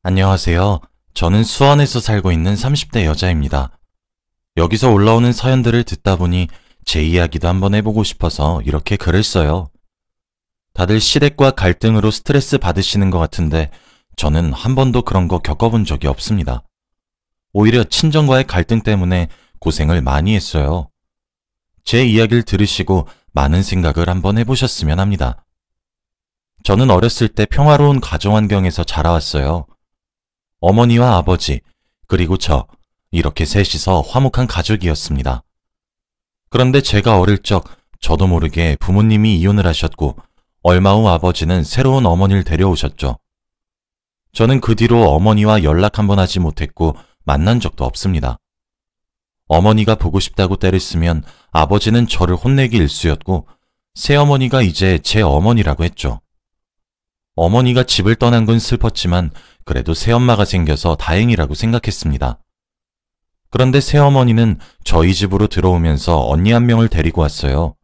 안녕하세요. 저는 수원에서 살고 있는 30대 여자입니다. 여기서 올라오는 사연들을 듣다 보니 제 이야기도 한번 해보고 싶어서 이렇게 글을 써요. 다들 시댁과 갈등으로 스트레스 받으시는 것 같은데 저는 한 번도 그런 거 겪어본 적이 없습니다. 오히려 친정과의 갈등 때문에 고생을 많이 했어요. 제 이야기를 들으시고 많은 생각을 한번 해보셨으면 합니다. 저는 어렸을 때 평화로운 가정 환경에서 자라왔어요. 어머니와 아버지, 그리고 저, 이렇게 셋이서 화목한 가족이었습니다. 그런데 제가 어릴 적 저도 모르게 부모님이 이혼을 하셨고 얼마 후 아버지는 새로운 어머니를 데려오셨죠. 저는 그 뒤로 어머니와 연락 한번 하지 못했고 만난 적도 없습니다. 어머니가 보고 싶다고 때를 쓰면 아버지는 저를 혼내기 일쑤였고 새어머니가 이제 제 어머니라고 했죠. 어머니가 집을 떠난 건 슬펐지만 그래도 새엄마가 생겨서 다행이라고 생각했습니다. 그런데 새어머니는 저희 집으로 들어오면서 언니 한 명을 데리고 왔어요.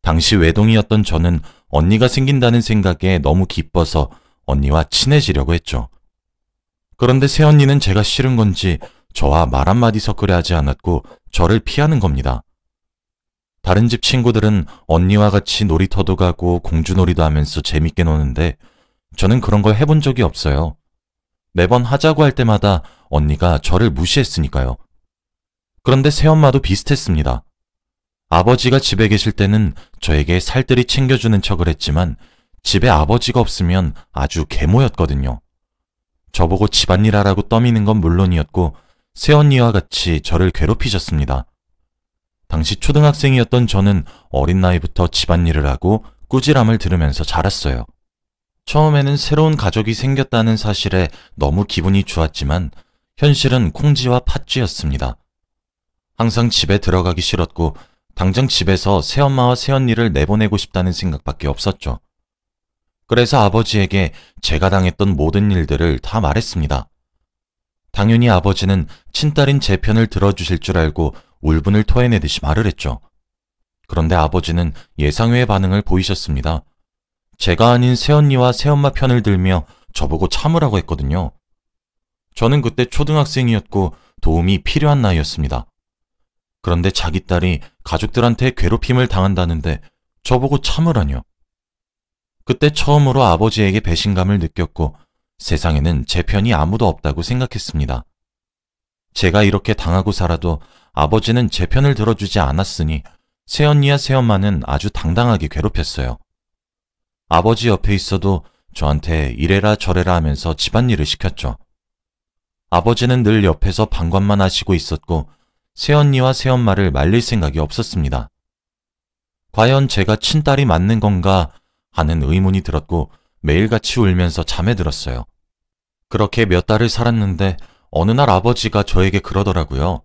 당시 외동이었던 저는 언니가 생긴다는 생각에 너무 기뻐서 언니와 친해지려고 했죠. 그런데 새언니는 제가 싫은 건지 저와 말 한마디 섞으려 하지 않았고 저를 피하는 겁니다. 다른 집 친구들은 언니와 같이 놀이터도 가고 공주놀이도 하면서 재밌게 노는데 저는 그런 걸 해본 적이 없어요. 매번 하자고 할 때마다 언니가 저를 무시했으니까요. 그런데 새엄마도 비슷했습니다. 아버지가 집에 계실 때는 저에게 살뜰히 챙겨주는 척을 했지만 집에 아버지가 없으면 아주 계모였거든요. 저보고 집안일 하라고 떠미는 건 물론이었고 새언니와 같이 저를 괴롭히셨습니다. 당시 초등학생이었던 저는 어린 나이부터 집안일을 하고 꾸지람을 들으면서 자랐어요. 처음에는 새로운 가족이 생겼다는 사실에 너무 기분이 좋았지만 현실은 콩쥐와 팥쥐였습니다. 항상 집에 들어가기 싫었고 당장 집에서 새엄마와 새언니를 내보내고 싶다는 생각밖에 없었죠. 그래서 아버지에게 제가 당했던 모든 일들을 다 말했습니다. 당연히 아버지는 친딸인 제 편을 들어주실 줄 알고 울분을 토해내듯이 말을 했죠. 그런데 아버지는 예상외의 반응을 보이셨습니다. 제가 아닌 새언니와 새엄마 편을 들며 저보고 참으라고 했거든요. 저는 그때 초등학생이었고 도움이 필요한 나이였습니다. 그런데 자기 딸이 가족들한테 괴롭힘을 당한다는데 저보고 참으라뇨. 그때 처음으로 아버지에게 배신감을 느꼈고 세상에는 제 편이 아무도 없다고 생각했습니다. 제가 이렇게 당하고 살아도 아버지는 제 편을 들어주지 않았으니 새언니와 새엄마는 아주 당당하게 괴롭혔어요. 아버지 옆에 있어도 저한테 이래라 저래라 하면서 집안일을 시켰죠. 아버지는 늘 옆에서 방관만 하시고 있었고 새언니와 새엄마를 말릴 생각이 없었습니다. 과연 제가 친딸이 맞는 건가 하는 의문이 들었고 매일같이 울면서 잠에 들었어요. 그렇게 몇 달을 살았는데 어느 날 아버지가 저에게 그러더라고요.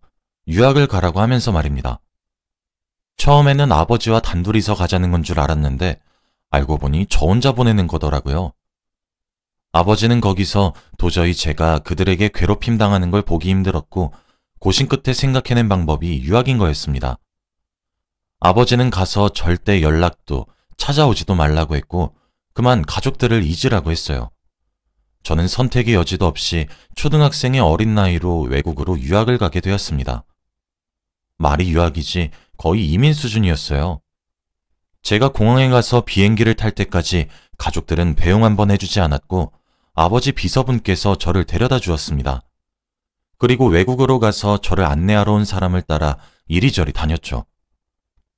유학을 가라고 하면서 말입니다. 처음에는 아버지와 단둘이서 가자는 건 줄 알았는데 알고 보니 저 혼자 보내는 거더라고요. 아버지는 거기서 도저히 제가 그들에게 괴롭힘 당하는 걸 보기 힘들었고 고심 끝에 생각해낸 방법이 유학인 거였습니다. 아버지는 가서 절대 연락도 찾아오지도 말라고 했고 그만 가족들을 잊으라고 했어요. 저는 선택의 여지도 없이 초등학생의 어린 나이로 외국으로 유학을 가게 되었습니다. 말이 유학이지 거의 이민 수준이었어요. 제가 공항에 가서 비행기를 탈 때까지 가족들은 배웅 한번 해주지 않았고 아버지 비서분께서 저를 데려다 주었습니다. 그리고 외국으로 가서 저를 안내하러 온 사람을 따라 이리저리 다녔죠.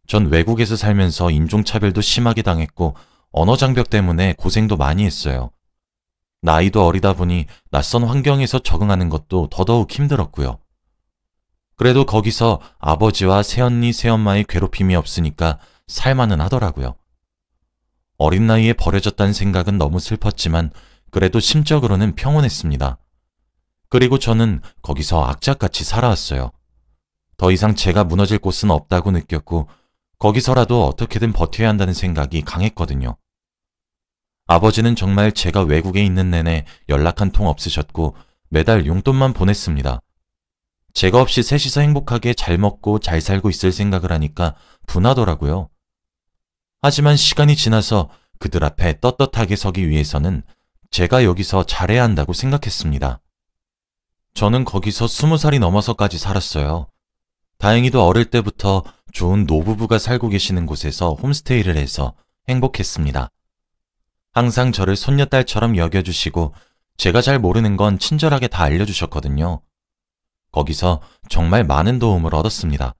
전 외국에서 살면서 인종차별도 심하게 당했고 언어 장벽 때문에 고생도 많이 했어요. 나이도 어리다 보니 낯선 환경에서 적응하는 것도 더더욱 힘들었고요. 그래도 거기서 아버지와 새언니, 새엄마의 괴롭힘이 없으니까 살만은 하더라고요. 어린 나이에 버려졌다는 생각은 너무 슬펐지만 그래도 심적으로는 평온했습니다. 그리고 저는 거기서 악착같이 살아왔어요. 더 이상 제가 무너질 곳은 없다고 느꼈고 거기서라도 어떻게든 버텨야 한다는 생각이 강했거든요. 아버지는 정말 제가 외국에 있는 내내 연락 한 통 없으셨고 매달 용돈만 보냈습니다. 제가 없이 셋이서 행복하게 잘 먹고 잘 살고 있을 생각을 하니까 분하더라고요. 하지만 시간이 지나서 그들 앞에 떳떳하게 서기 위해서는 제가 여기서 잘해야 한다고 생각했습니다. 저는 거기서 20살이 넘어서까지 살았어요. 다행히도 어릴 때부터 좋은 노부부가 살고 계시는 곳에서 홈스테이를 해서 행복했습니다. 항상 저를 손녀딸처럼 여겨주시고 제가 잘 모르는 건 친절하게 다 알려주셨거든요. 거기서 정말 많은 도움을 얻었습니다.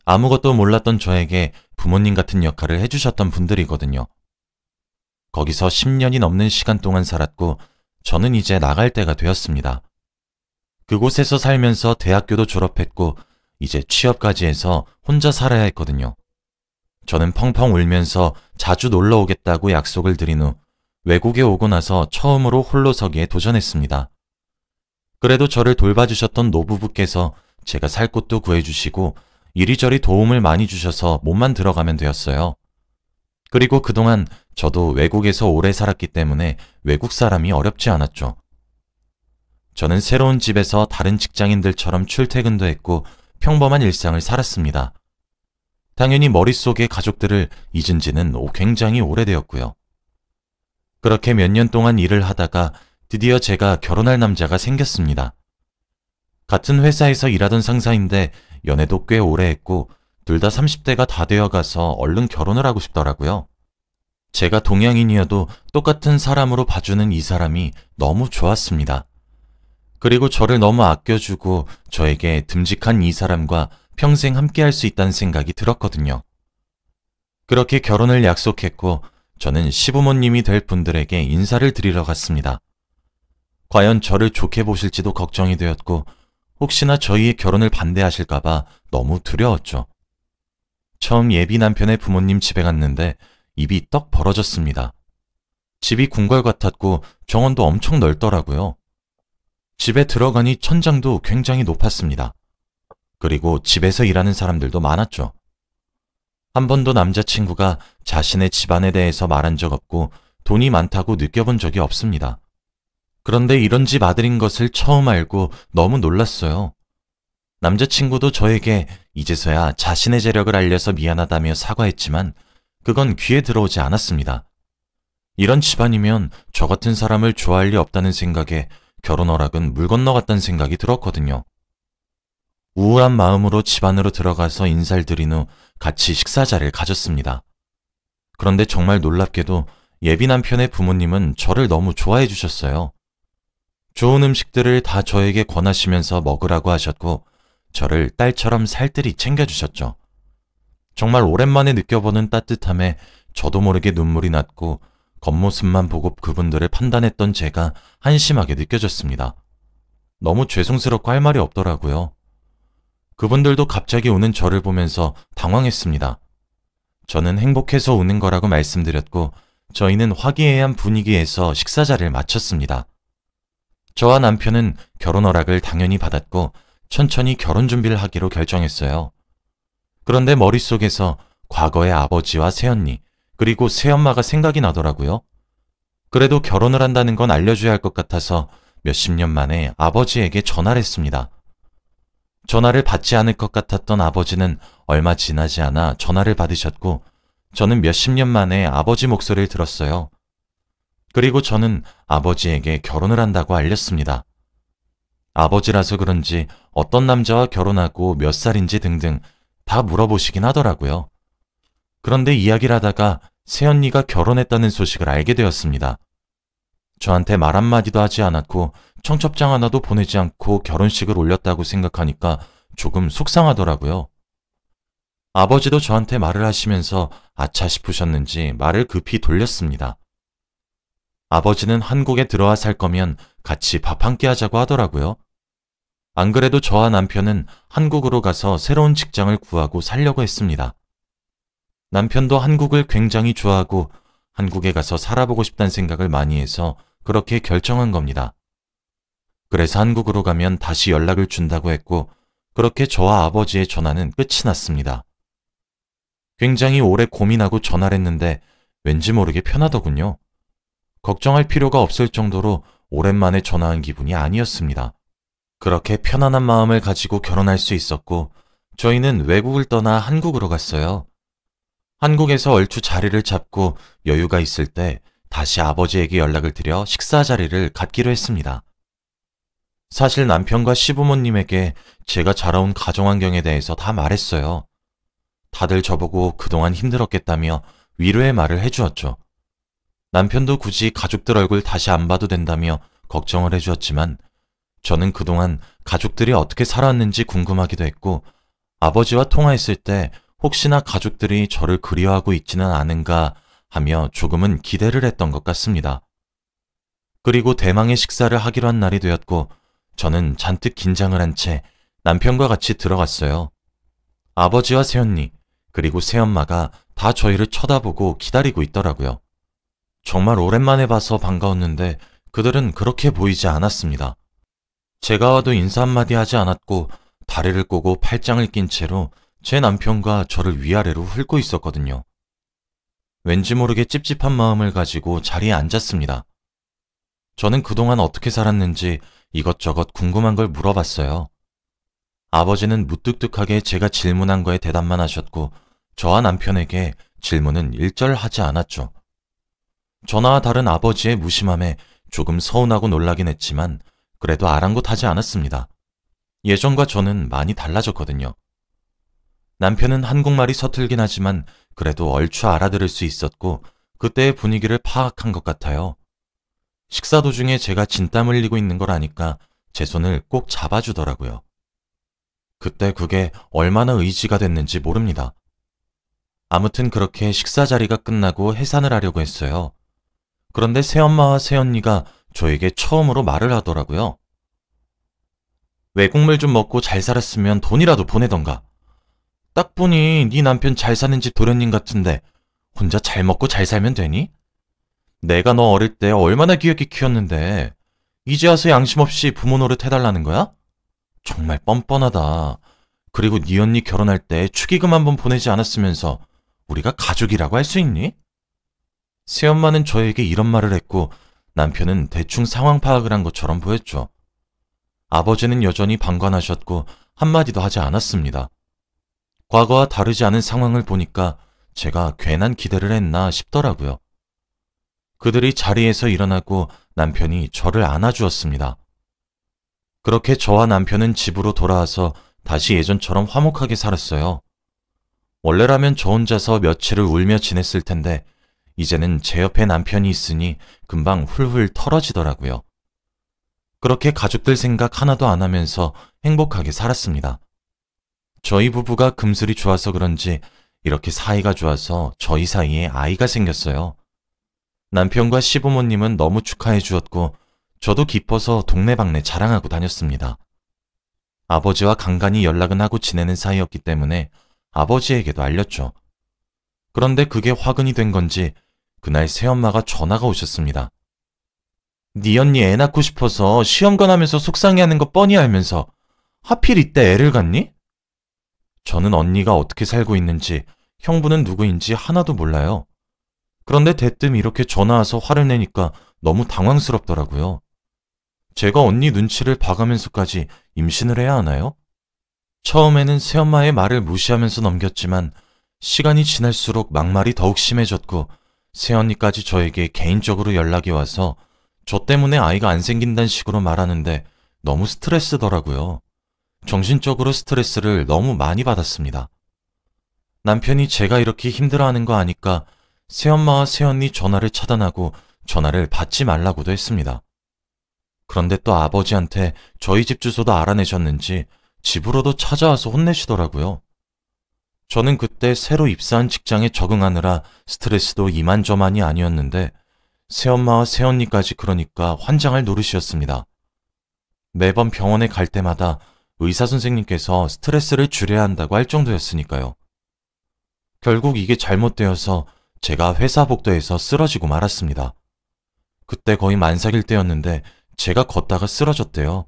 아무것도 몰랐던 저에게 부모님 같은 역할을 해주셨던 분들이거든요. 거기서 10년이 넘는 시간 동안 살았고 저는 이제 나갈 때가 되었습니다. 그곳에서 살면서 대학교도 졸업했고 이제 취업까지 해서 혼자 살아야 했거든요. 저는 펑펑 울면서 자주 놀러 오겠다고 약속을 드린 후 외국에 오고 나서 처음으로 홀로서기에 도전했습니다. 그래도 저를 돌봐주셨던 노부부께서 제가 살 곳도 구해주시고 이리저리 도움을 많이 주셔서 몸만 들어가면 되었어요. 그리고 그동안 저도 외국에서 오래 살았기 때문에 외국 사람이 어렵지 않았죠. 저는 새로운 집에서 다른 직장인들처럼 출퇴근도 했고 평범한 일상을 살았습니다. 당연히 머릿속에 가족들을 잊은 지는 굉장히 오래되었고요. 그렇게 몇 년 동안 일을 하다가 드디어 제가 결혼할 남자가 생겼습니다. 같은 회사에서 일하던 상사인데 연애도 꽤 오래 했고 둘 다 30대가 다 되어가서 얼른 결혼을 하고 싶더라고요. 제가 동양인이어도 똑같은 사람으로 봐주는 이 사람이 너무 좋았습니다. 그리고 저를 너무 아껴주고 저에게 듬직한 이 사람과 평생 함께할 수 있다는 생각이 들었거든요. 그렇게 결혼을 약속했고 저는 시부모님이 될 분들에게 인사를 드리러 갔습니다. 과연 저를 좋게 보실지도 걱정이 되었고 혹시나 저희의 결혼을 반대하실까봐 너무 두려웠죠. 처음 예비 남편의 부모님 집에 갔는데 입이 떡 벌어졌습니다. 집이 궁궐 같았고 정원도 엄청 넓더라고요. 집에 들어가니 천장도 굉장히 높았습니다. 그리고 집에서 일하는 사람들도 많았죠. 한 번도 남자친구가 자신의 집안에 대해서 말한 적 없고 돈이 많다고 느껴본 적이 없습니다. 그런데 이런 집 아들인 것을 처음 알고 너무 놀랐어요. 남자친구도 저에게 이제서야 자신의 재력을 알려서 미안하다며 사과했지만 그건 귀에 들어오지 않았습니다. 이런 집안이면 저 같은 사람을 좋아할 리 없다는 생각에 결혼 허락은 물 건너갔다는 생각이 들었거든요. 우울한 마음으로 집 안으로 들어가서 인사를 드린 후 같이 식사 자리를 가졌습니다. 그런데 정말 놀랍게도 예비 남편의 부모님은 저를 너무 좋아해 주셨어요. 좋은 음식들을 다 저에게 권하시면서 먹으라고 하셨고 저를 딸처럼 살뜰히 챙겨주셨죠. 정말 오랜만에 느껴보는 따뜻함에 저도 모르게 눈물이 났고 겉모습만 보고 그분들을 판단했던 제가 한심하게 느껴졌습니다. 너무 죄송스럽고 할 말이 없더라고요. 그분들도 갑자기 우는 저를 보면서 당황했습니다. 저는 행복해서 우는 거라고 말씀드렸고 저희는 화기애애한 분위기에서 식사 자리를 마쳤습니다. 저와 남편은 결혼 허락을 당연히 받았고 천천히 결혼 준비를 하기로 결정했어요. 그런데 머릿속에서 과거의 아버지와 새언니 그리고 새엄마가 생각이 나더라고요. 그래도 결혼을 한다는 건 알려줘야 할 것 같아서 몇십 년 만에 아버지에게 전화를 했습니다. 전화를 받지 않을 것 같았던 아버지는 얼마 지나지 않아 전화를 받으셨고 저는 몇십 년 만에 아버지 목소리를 들었어요. 그리고 저는 아버지에게 결혼을 한다고 알렸습니다. 아버지라서 그런지 어떤 남자와 결혼하고 몇 살인지 등등 다 물어보시긴 하더라고요. 그런데 이야기를 하다가 새언니가 결혼했다는 소식을 알게 되었습니다. 저한테 말 한마디도 하지 않았고 청첩장 하나도 보내지 않고 결혼식을 올렸다고 생각하니까 조금 속상하더라고요. 아버지도 저한테 말을 하시면서 아차 싶으셨는지 말을 급히 돌렸습니다. 아버지는 한국에 들어와 살 거면 같이 밥 한 끼 하자고 하더라고요. 안 그래도 저와 남편은 한국으로 가서 새로운 직장을 구하고 살려고 했습니다. 남편도 한국을 굉장히 좋아하고 한국에 가서 살아보고 싶다는 생각을 많이 해서 그렇게 결정한 겁니다. 그래서 한국으로 가면 다시 연락을 준다고 했고 그렇게 저와 아버지의 전화는 끝이 났습니다. 굉장히 오래 고민하고 전화를 했는데 왠지 모르게 편하더군요. 걱정할 필요가 없을 정도로 오랜만에 전화한 기분이 아니었습니다. 그렇게 편안한 마음을 가지고 결혼할 수 있었고 저희는 외국을 떠나 한국으로 갔어요. 한국에서 얼추 자리를 잡고 여유가 있을 때 다시 아버지에게 연락을 드려 식사 자리를 갖기로 했습니다. 사실 남편과 시부모님에게 제가 자라온 가정 환경에 대해서 다 말했어요. 다들 저보고 그동안 힘들었겠다며 위로의 말을 해주었죠. 남편도 굳이 가족들 얼굴 다시 안 봐도 된다며 걱정을 해주었지만 저는 그동안 가족들이 어떻게 살아왔는지 궁금하기도 했고 아버지와 통화했을 때 혹시나 가족들이 저를 그리워하고 있지는 않은가 하며 조금은 기대를 했던 것 같습니다. 그리고 대망의 식사를 하기로 한 날이 되었고 저는 잔뜩 긴장을 한 채 남편과 같이 들어갔어요. 아버지와 새언니 그리고 새엄마가 다 저희를 쳐다보고 기다리고 있더라고요. 정말 오랜만에 봐서 반가웠는데 그들은 그렇게 보이지 않았습니다. 제가 와도 인사 한마디 하지 않았고 다리를 꼬고 팔짱을 낀 채로 제 남편과 저를 위아래로 훑고 있었거든요. 왠지 모르게 찝찝한 마음을 가지고 자리에 앉았습니다. 저는 그동안 어떻게 살았는지 이것저것 궁금한 걸 물어봤어요. 아버지는 무뚝뚝하게 제가 질문한 거에 대답만 하셨고 저와 남편에게 질문은 일절 하지 않았죠. 저나 다른 아버지의 무심함에 조금 서운하고 놀라긴 했지만 그래도 아랑곳하지 않았습니다. 예전과 저는 많이 달라졌거든요. 남편은 한국말이 서툴긴 하지만 그래도 얼추 알아들을 수 있었고 그때의 분위기를 파악한 것 같아요. 식사 도중에 제가 진땀 흘리고 있는 걸 아니까 제 손을 꼭 잡아주더라고요. 그때 그게 얼마나 의지가 됐는지 모릅니다. 아무튼 그렇게 식사 자리가 끝나고 해산을 하려고 했어요. 그런데 새엄마와 새언니가 저에게 처음으로 말을 하더라고요. 외국물 좀 먹고 잘 살았으면 돈이라도 보내던가. 딱 보니 네 남편 잘 사는 집 도련님 같은데 혼자 잘 먹고 잘 살면 되니? 내가 너 어릴 때 얼마나 귀엽게 키웠는데 이제 와서 양심 없이 부모 노릇 해달라는 거야? 정말 뻔뻔하다. 그리고 네 언니 결혼할 때 축의금 한번 보내지 않았으면서 우리가 가족이라고 할 수 있니? 새엄마는 저에게 이런 말을 했고 남편은 대충 상황 파악을 한 것처럼 보였죠. 아버지는 여전히 방관하셨고 한마디도 하지 않았습니다. 과거와 다르지 않은 상황을 보니까 제가 괜한 기대를 했나 싶더라고요. 그들이 자리에서 일어나고 남편이 저를 안아주었습니다. 그렇게 저와 남편은 집으로 돌아와서 다시 예전처럼 화목하게 살았어요. 원래라면 저 혼자서 며칠을 울며 지냈을 텐데 이제는 제 옆에 남편이 있으니 금방 훌훌 털어지더라고요. 그렇게 가족들 생각 하나도 안 하면서 행복하게 살았습니다. 저희 부부가 금슬이 좋아서 그런지 이렇게 사이가 좋아서 저희 사이에 아이가 생겼어요. 남편과 시부모님은 너무 축하해 주었고 저도 기뻐서 동네방네 자랑하고 다녔습니다. 아버지와 간간히 연락은 하고 지내는 사이였기 때문에 아버지에게도 알렸죠. 그런데 그게 화근이 된 건지 그날 새엄마가 전화가 오셨습니다. 네 언니 애 낳고 싶어서 시험관하면서 속상해하는 거 뻔히 알면서 하필 이때 애를 갖니? 저는 언니가 어떻게 살고 있는지 형부는 누구인지 하나도 몰라요. 그런데 대뜸 이렇게 전화 와서 화를 내니까 너무 당황스럽더라고요. 제가 언니 눈치를 봐가면서까지 임신을 해야 하나요? 처음에는 새엄마의 말을 무시하면서 넘겼지만 시간이 지날수록 막말이 더욱 심해졌고 새언니까지 저에게 개인적으로 연락이 와서 저 때문에 아이가 안 생긴다는 식으로 말하는데 너무 스트레스더라고요. 정신적으로 스트레스를 너무 많이 받았습니다. 남편이 제가 이렇게 힘들어하는 거 아니까 새엄마와 새언니 전화를 차단하고 전화를 받지 말라고도 했습니다. 그런데 또 아버지한테 저희 집 주소도 알아내셨는지 집으로도 찾아와서 혼내시더라고요. 저는 그때 새로 입사한 직장에 적응하느라 스트레스도 이만저만이 아니었는데 새엄마와 새언니까지 그러니까 환장할 노릇이었습니다. 매번 병원에 갈 때마다 의사 선생님께서 스트레스를 줄여야 한다고 할 정도였으니까요. 결국 이게 잘못되어서 제가 회사 복도에서 쓰러지고 말았습니다. 그때 거의 만삭일 때였는데 제가 걷다가 쓰러졌대요.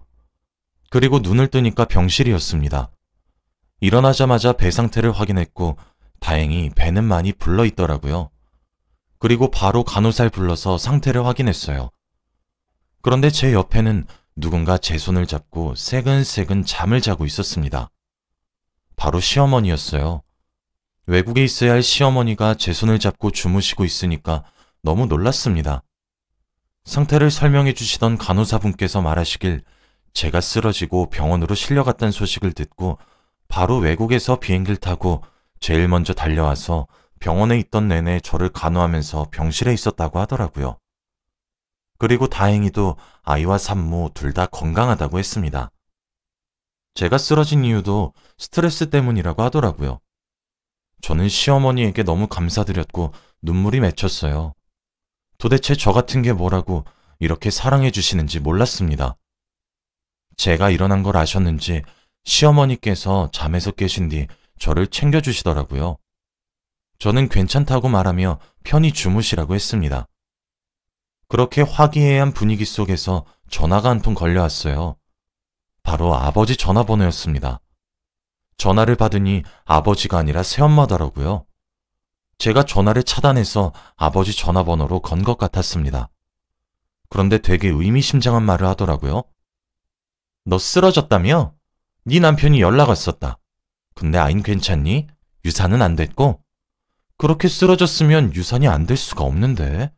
그리고 눈을 뜨니까 병실이었습니다. 일어나자마자 배 상태를 확인했고 다행히 배는 많이 불러 있더라고요. 그리고 바로 간호사를 불러서 상태를 확인했어요. 그런데 제 옆에는 누군가 제 손을 잡고 새근새근 잠을 자고 있었습니다. 바로 시어머니였어요. 외국에 있어야 할 시어머니가 제 손을 잡고 주무시고 있으니까 너무 놀랐습니다. 상태를 설명해 주시던 간호사분께서 말하시길 제가 쓰러지고 병원으로 실려갔다는 소식을 듣고 바로 외국에서 비행기를 타고 제일 먼저 달려와서 병원에 있던 내내 저를 간호하면서 병실에 있었다고 하더라고요. 그리고 다행히도 아이와 산모 둘 다 건강하다고 했습니다. 제가 쓰러진 이유도 스트레스 때문이라고 하더라고요. 저는 시어머니에게 너무 감사드렸고 눈물이 맺혔어요. 도대체 저 같은 게 뭐라고 이렇게 사랑해 주시는지 몰랐습니다. 제가 일어난 걸 아셨는지 시어머니께서 잠에서 깨신 뒤 저를 챙겨주시더라고요. 저는 괜찮다고 말하며 편히 주무시라고 했습니다. 그렇게 화기애애한 분위기 속에서 전화가 한 통 걸려왔어요. 바로 아버지 전화번호였습니다. 전화를 받으니 아버지가 아니라 새엄마더라고요. 제가 전화를 차단해서 아버지 전화번호로 건 것 같았습니다. 그런데 되게 의미심장한 말을 하더라고요. 너 쓰러졌다며? 네 남편이 연락 왔었다. 근데 아인 괜찮니? 유산은 안 됐고? 그렇게 쓰러졌으면 유산이 안 될 수가 없는데?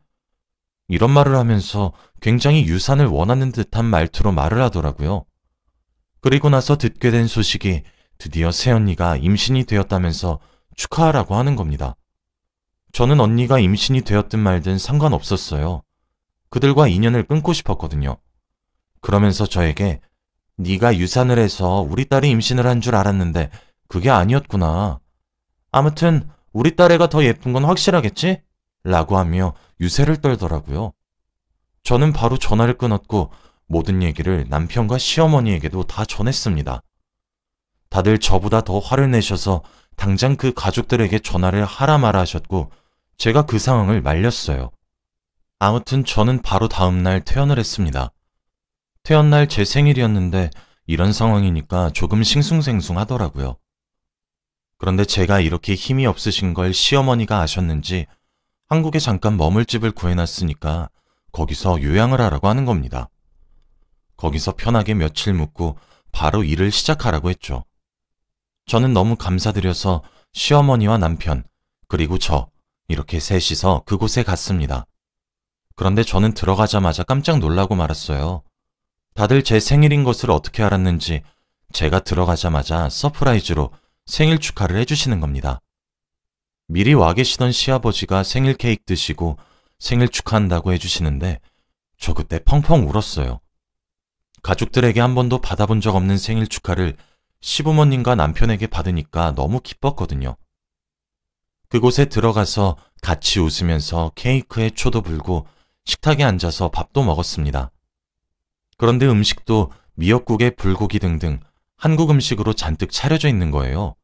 이런 말을 하면서 굉장히 유산을 원하는 듯한 말투로 말을 하더라고요. 그리고 나서 듣게 된 소식이 드디어 새언니가 임신이 되었다면서 축하하라고 하는 겁니다. 저는 언니가 임신이 되었든 말든 상관없었어요. 그들과 인연을 끊고 싶었거든요. 그러면서 저에게 네가 유산을 해서 우리 딸이 임신을 한 줄 알았는데 그게 아니었구나. 아무튼 우리 딸 애가 더 예쁜 건 확실하겠지? 라고 하며 유세를 떨더라고요. 저는 바로 전화를 끊었고 모든 얘기를 남편과 시어머니에게도 다 전했습니다. 다들 저보다 더 화를 내셔서 당장 그 가족들에게 전화를 하라 마라 하셨고 제가 그 상황을 말렸어요. 아무튼 저는 바로 다음날 퇴원을 했습니다. 퇴원날 제 생일이었는데 이런 상황이니까 조금 싱숭생숭하더라고요. 그런데 제가 이렇게 힘이 없으신 걸 시어머니가 아셨는지 한국에 잠깐 머물 집을 구해놨으니까 거기서 요양을 하라고 하는 겁니다. 거기서 편하게 며칠 묵고 바로 일을 시작하라고 했죠. 저는 너무 감사드려서 시어머니와 남편, 그리고 저 이렇게 셋이서 그곳에 갔습니다. 그런데 저는 들어가자마자 깜짝 놀라고 말았어요. 다들 제 생일인 것을 어떻게 알았는지 제가 들어가자마자 서프라이즈로 생일 축하를 해주시는 겁니다. 미리 와 계시던 시아버지가 생일 케이크 드시고 생일 축하한다고 해주시는데 저 그때 펑펑 울었어요. 가족들에게 한 번도 받아본 적 없는 생일 축하를 시부모님과 남편에게 받으니까 너무 기뻤거든요. 그곳에 들어가서 같이 웃으면서 케이크에 초도 불고 식탁에 앉아서 밥도 먹었습니다. 그런데 음식도 미역국에 불고기 등등 한국 음식으로 잔뜩 차려져 있는 거예요.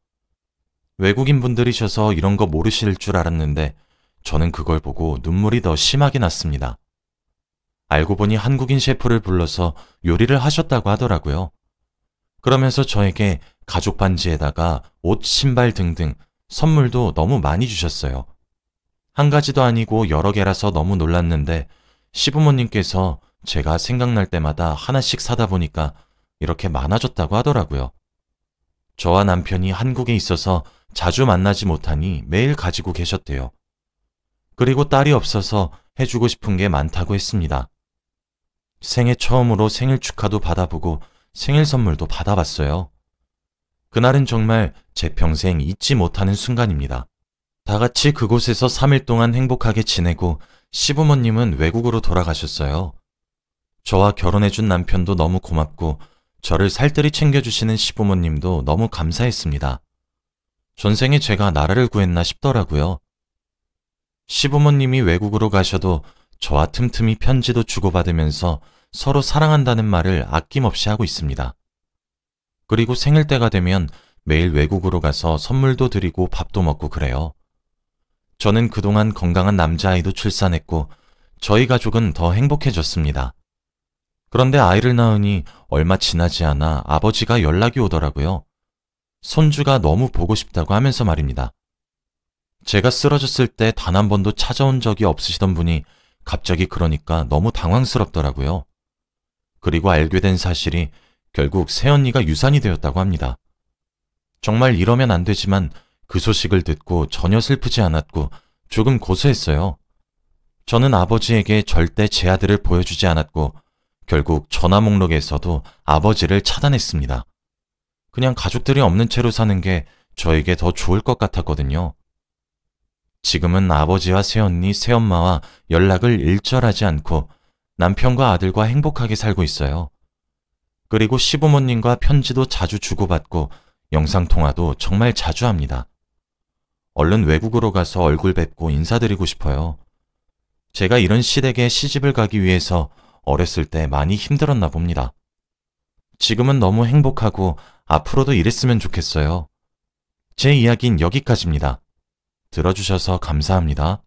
외국인 분들이셔서 이런 거 모르실 줄 알았는데 저는 그걸 보고 눈물이 더 심하게 났습니다. 알고 보니 한국인 셰프를 불러서 요리를 하셨다고 하더라고요. 그러면서 저에게 가죽 반지에다가 옷, 신발 등등 선물도 너무 많이 주셨어요. 한 가지도 아니고 여러 개라서 너무 놀랐는데 시부모님께서 제가 생각날 때마다 하나씩 사다 보니까 이렇게 많아졌다고 하더라고요. 저와 남편이 한국에 있어서 자주 만나지 못하니 매일 가지고 계셨대요. 그리고 딸이 없어서 해주고 싶은 게 많다고 했습니다. 생애 처음으로 생일 축하도 받아보고 생일 선물도 받아봤어요. 그날은 정말 제 평생 잊지 못하는 순간입니다. 다 같이 그곳에서 3일 동안 행복하게 지내고 시부모님은 외국으로 돌아가셨어요. 저와 결혼해준 남편도 너무 고맙고 저를 살뜰히 챙겨주시는 시부모님도 너무 감사했습니다. 전생에 제가 나라를 구했나 싶더라고요. 시부모님이 외국으로 가셔도 저와 틈틈이 편지도 주고받으면서 서로 사랑한다는 말을 아낌없이 하고 있습니다. 그리고 생일 때가 되면 매일 외국으로 가서 선물도 드리고 밥도 먹고 그래요. 저는 그동안 건강한 남자아이도 출산했고 저희 가족은 더 행복해졌습니다. 그런데 아이를 낳으니 얼마 지나지 않아 아버지가 연락이 오더라고요. 손주가 너무 보고 싶다고 하면서 말입니다. 제가 쓰러졌을 때 단 한 번도 찾아온 적이 없으시던 분이 갑자기 그러니까 너무 당황스럽더라고요. 그리고 알게 된 사실이 결국 새언니가 유산이 되었다고 합니다. 정말 이러면 안 되지만 그 소식을 듣고 전혀 슬프지 않았고 조금 고소했어요. 저는 아버지에게 절대 제 아들을 보여주지 않았고 결국 전화 목록에서도 아버지를 차단했습니다. 그냥 가족들이 없는 채로 사는 게 저에게 더 좋을 것 같았거든요. 지금은 아버지와 새언니, 새엄마와 연락을 일절하지 않고 남편과 아들과 행복하게 살고 있어요. 그리고 시부모님과 편지도 자주 주고받고 영상통화도 정말 자주 합니다. 얼른 외국으로 가서 얼굴 뵙고 인사드리고 싶어요. 제가 이런 시댁에 시집을 가기 위해서 어렸을 때 많이 힘들었나 봅니다. 지금은 너무 행복하고 앞으로도 이랬으면 좋겠어요. 제 이야기는 여기까지입니다. 들어주셔서 감사합니다.